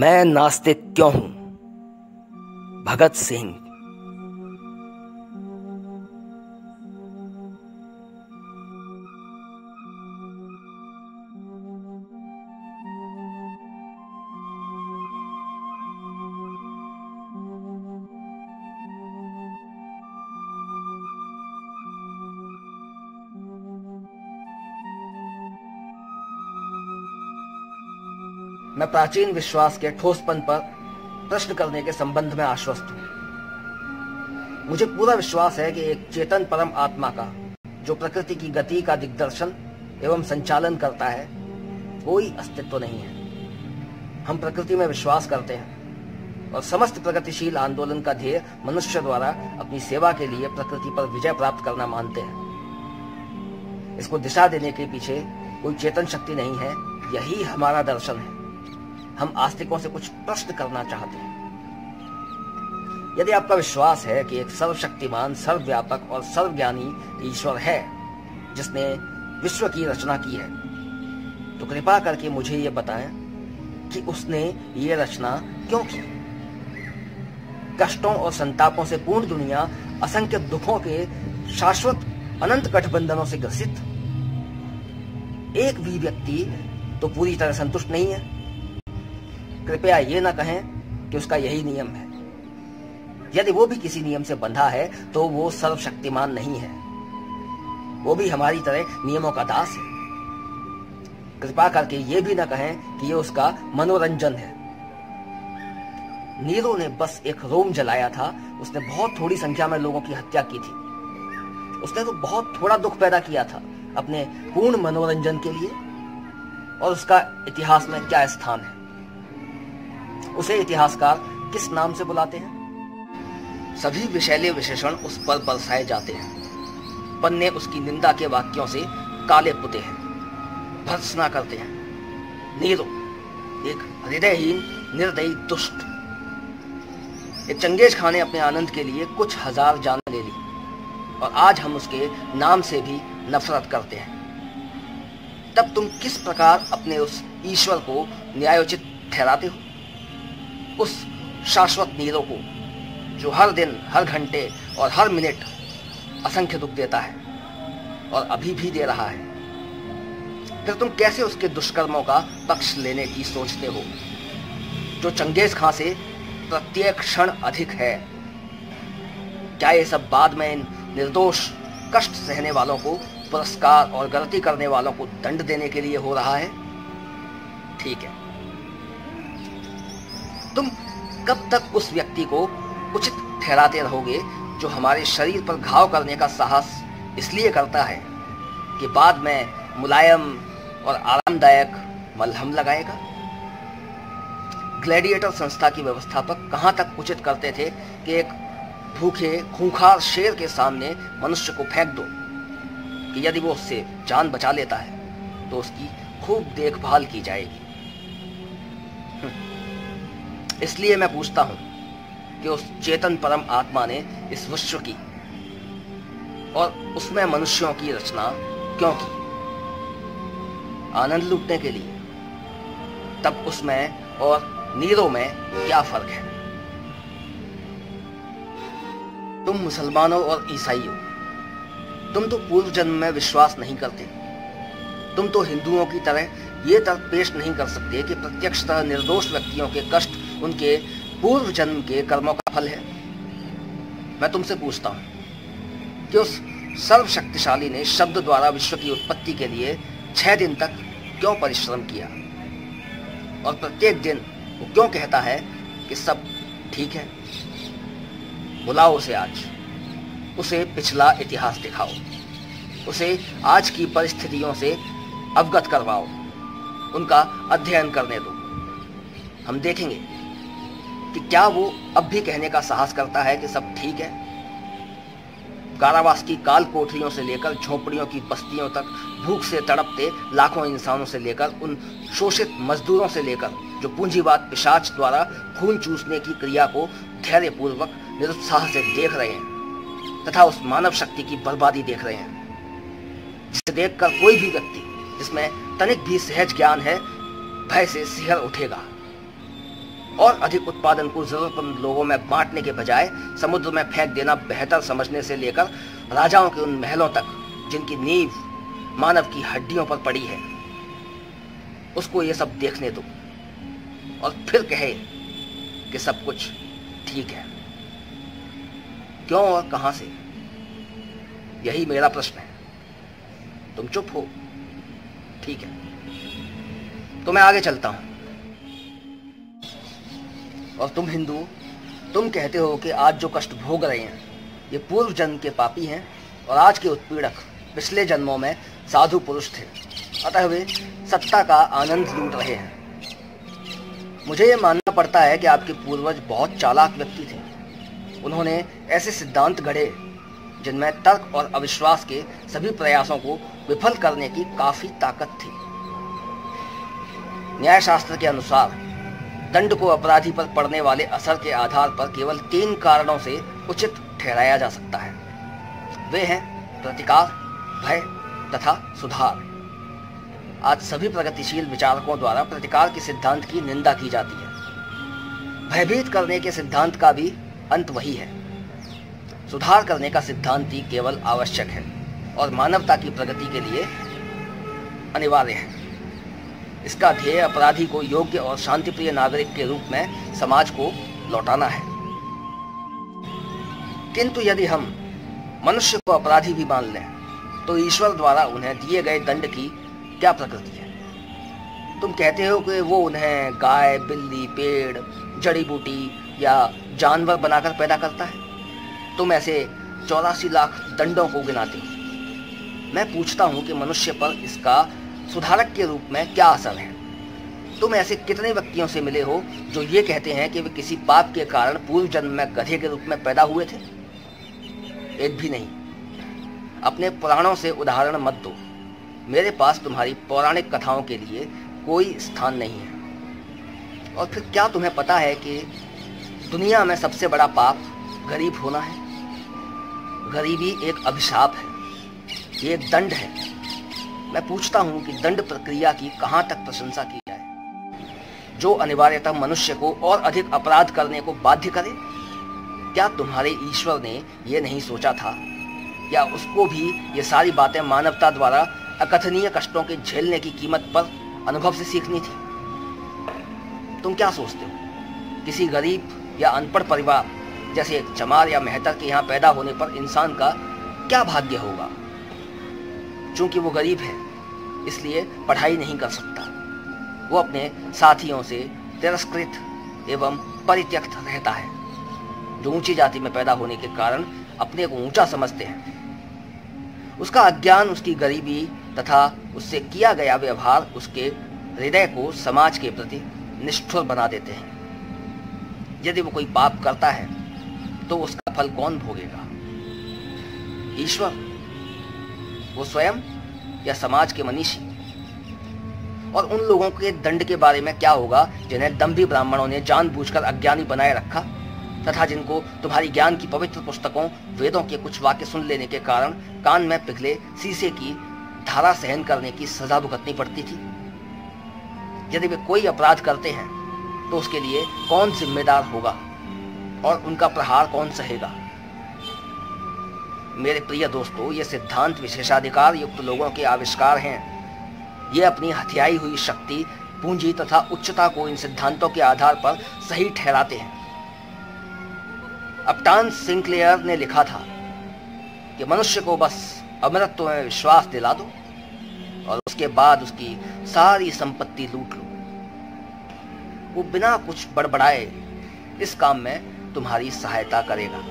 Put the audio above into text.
मैं नास्तिक क्यों हूं? भगत सिंह। मैं प्राचीन विश्वास के ठोसपन पर प्रश्न करने के संबंध में आश्वस्त हूं। मुझे पूरा विश्वास है कि एक चेतन परम आत्मा का, जो प्रकृति की गति का दिग्दर्शन एवं संचालन करता है, कोई अस्तित्व नहीं है। हम प्रकृति में विश्वास करते हैं और समस्त प्रगतिशील आंदोलन का ध्येय मनुष्य द्वारा अपनी सेवा के लिए प्रकृति पर विजय प्राप्त करना मानते हैं। इसको दिशा देने के पीछे कोई चेतन शक्ति नहीं है, यही हमारा दर्शन है। हम आस्तिकों से कुछ प्रश्न करना चाहते हैं। यदि आपका विश्वास है कि एक सर्वशक्तिमान, सर्वव्यापक और सर्वज्ञानी ईश्वर है जिसने विश्व की रचना की है, तो कृपा करके मुझे यह बताएं कि उसने ये रचना क्यों की। कष्टों और संतापों से पूर्ण दुनिया, असंख्य दुखों के शाश्वत अनंत गठबंधनों से ग्रसित, एक भी व्यक्ति तो पूरी तरह संतुष्ट नहीं है। कृपया ये ना कहें कि उसका यही नियम है। यदि वो भी किसी नियम से बंधा है तो वो सर्वशक्तिमान नहीं है, वो भी हमारी तरह नियमों का दास है। कृपा करके ये भी ना कहें कि ये उसका मनोरंजन है। नीरो ने बस एक रोम जलाया था, उसने बहुत थोड़ी संख्या में लोगों की हत्या की थी। उसने तो बहुत थोड़ा दुख पैदा किया था अपने पूर्ण मनोरंजन के लिए, और उसका इतिहास में क्या स्थान है? उसे इतिहासकार किस नाम से बुलाते हैं? सभी विषैले विशेषण उस पर बरसाए जाते हैं। पन्ने उसकी निंदा के वाक्यों से काले पुते हैं, भर्त्सना करते हैं। नीरो एक हृदयहीन, निर्दयी दुष्ट। एक चंगेज खां ने अपने आनंद के लिए कुछ हजार जानें ले ली, और आज हम उसके नाम से भी नफरत करते हैं। तब तुम किस प्रकार अपने उस ईश्वर को न्यायोचित ठहराते हो? उस शाश्वत नीरो को, जो हर दिन, हर घंटे और हर मिनट असंख्य दुख देता है और अभी भी दे रहा है। फिर तुम कैसे उसके दुष्कर्मों का पक्ष लेने की सोचते हो, जो चंगेज खां से प्रत्येक क्षण अधिक है? क्या ये सब बाद में इन निर्दोष कष्ट सहने वालों को पुरस्कार और गलती करने वालों को दंड देने के लिए हो रहा है? ठीक है, तुम कब तक उस व्यक्ति को उचित ठहराते रहोगे जो हमारे शरीर पर घाव करने का साहस इसलिए करता है कि बाद में मुलायम और आरामदायक मलहम लगाएगा? ग्लैडिएटर संस्था की व्यवस्थापक कहां तक उचित करते थे कि एक भूखे खूंखार शेर के सामने मनुष्य को फेंक दो कि यदि वो उससे जान बचा लेता है तो उसकी खूब देखभाल की जाएगी। इसलिए मैं पूछता हूं कि उस चेतन परम आत्मा ने इस विश्व की और उसमें मनुष्यों की रचना क्यों की? आनंद लूटने के लिए? तब उसमें और नीरो में क्या फर्क है? तुम मुसलमानों और ईसाइयों, तुम तो पूर्व जन्म में विश्वास नहीं करते। तुम तो हिंदुओं की तरह ये तर्क पेश नहीं कर सकते कि प्रत्यक्षतः निर्दोष व्यक्तियों के कष्ट उनके पूर्व जन्म के कर्मों का फल है। मैं तुमसे पूछता हूं कि उस सर्वशक्तिशाली ने शब्द द्वारा विश्व की उत्पत्ति के लिए 6 दिन तक क्यों परिश्रम किया, और प्रत्येक दिन वो क्यों कहता है कि सब ठीक है? बुलाओ उसे आज, उसे पिछला इतिहास दिखाओ, उसे आज की परिस्थितियों से अवगत करवाओ, उनका अध्ययन करने दो। हम देखेंगे कि क्या वो अब भी कहने का साहस करता है कि सब ठीक है। कारावास की काल कोठरियों से लेकर झोपड़ियों की बस्तियों तक, भूख से तड़पते लाखों इंसानों से लेकर उन शोषित मजदूरों से लेकर जो पूंजीवाद पिशाच द्वारा खून चूसने की क्रिया को धैर्यपूर्वक निरुत्साह से देख रहे हैं, तथा उस मानव शक्ति की बर्बादी देख रहे हैं, जिसे देखकर कोई भी व्यक्ति जिसमें तनिक भी सहज ज्ञान है, भय से सिहर उठेगा। और अधिक उत्पादन को जरूरतमंद लोगों में बांटने के बजाय समुद्र में फेंक देना बेहतर समझने से लेकर राजाओं के उन महलों तक जिनकी नींव मानव की हड्डियों पर पड़ी है, उसको ये सब देखने दो और फिर कहे कि सब कुछ ठीक है। क्यों और कहां से? यही मेरा प्रश्न है। तुम चुप हो, ठीक है, तो मैं आगे चलता हूं। और तुम हिंदू, तुम कहते हो कि आज जो कष्ट भोग रहे हैं ये पूर्व जन्म के पापी हैं और आज के उत्पीड़क पिछले जन्मों में साधु पुरुष थे, अतः वे सत्ता का आनंद लूट रहे हैं। मुझे ये मानना पड़ता है कि आपके पूर्वज बहुत चालाक व्यक्ति थे। उन्होंने ऐसे सिद्धांत गढ़े जिनमें तर्क और अविश्वास के सभी प्रयासों को विफल करने की काफी ताकत थी। न्यायशास्त्र के अनुसार दंड को अपराधी पर पड़ने वाले असर के आधार पर केवल 3 कारणों से उचित ठहराया जा सकता है। वे हैं प्रतिकार, भय तथा सुधार। आज सभी प्रगतिशील विचारकों द्वारा प्रतिकार के सिद्धांत की निंदा की जाती है। भयभीत करने के सिद्धांत का भी अंत वही है। सुधार करने का सिद्धांत ही केवल आवश्यक है और मानवता की प्रगति के लिए अनिवार्य है। इसका ध्येय अपराधी को योग्य और शांतिप्रिय नागरिक के रूप में समाज को लौटाना है। किंतु यदि हम मनुष्य को अपराधी भी मान लें तो ईश्वर द्वारा उन्हें दिए गए दंड की क्या प्रकृति है? तुम कहते हो कि वो उन्हें गाय, बिल्ली, पेड़, जड़ी बूटी या जानवर बनाकर पैदा करता है। तुम ऐसे 84 लाख दंडों को गिनाते हो। मैं पूछता हूं कि मनुष्य पर इसका सुधारक के रूप में क्या असर है? तुम ऐसे कितने व्यक्तियों से मिले हो जो ये कहते हैं कि वे किसी पाप के कारण पूर्व जन्म में गधे के रूप में पैदा हुए थे? एक भी नहीं। अपने पुराणों से उदाहरण मत दो। मेरे पास तुम्हारी पौराणिक कथाओं के लिए कोई स्थान नहीं है। और फिर क्या तुम्हें पता है कि दुनिया में सबसे बड़ा पाप गरीब होना है? गरीबी एक अभिशाप है, ये एक दंड है। मैं पूछता हूं कि दंड प्रक्रिया की कहां तक प्रशंसा की जाए जो अनिवार्यतः मनुष्य को और अधिक अपराध करने को बाध्य करे? क्या तुम्हारे ईश्वर ने यह नहीं सोचा था? या उसको भी ये सारी बातें मानवता द्वारा अकथनीय कष्टों के झेलने की कीमत पर अनुभव से सीखनी थी? तुम क्या सोचते हो? किसी गरीब या अनपढ़ परिवार जैसे चमार या मेहतर के यहाँ पैदा होने पर इंसान का क्या भाग्य होगा? चूंकि वो गरीब है इसलिए पढ़ाई नहीं कर सकता। वो अपने साथियों से तिरस्कृत एवं परित्यक्त रहता है, जो ऊंची जाति में पैदा होने के कारण अपने को ऊंचा समझते हैं। उसका अज्ञान, उसकी गरीबी तथा उससे किया गया व्यवहार उसके हृदय को समाज के प्रति निष्ठुर बना देते हैं। यदि वो कोई पाप करता है तो उसका फल कौन भोगेगा? ईश्वर, वो स्वयं, या समाज के मनीषी? और उन लोगों के दंड के बारे में क्या होगा जिन्हें दंभी ब्राह्मणों ने जानबूझकर अज्ञानी बनाए रखा तथा जिनको तुम्हारी ज्ञान की पवित्र पुस्तकों वेदों के कुछ वाक्य सुन लेने के कारण कान में पिघले शीशे की धारा सहन करने की सजा भुगतनी पड़ती थी? यदि वे कोई अपराध करते हैं तो उसके लिए कौन जिम्मेदार होगा और उनका प्रहार कौन सहेगा? मेरे प्रिय दोस्तों, ये सिद्धांत विशेषाधिकार युक्त लोगों के आविष्कार हैं। ये अपनी हथियाई हुई शक्ति, पूंजी तथा उच्चता को इन सिद्धांतों के आधार पर सही ठहराते हैं। अपटान सिंक्लेयर ने लिखा था कि मनुष्य को बस अमरत्व में विश्वास दिला दो और उसके बाद उसकी सारी संपत्ति लूट लो। वो बिना कुछ बड़बड़ाए इस काम में तुम्हारी सहायता करेगा।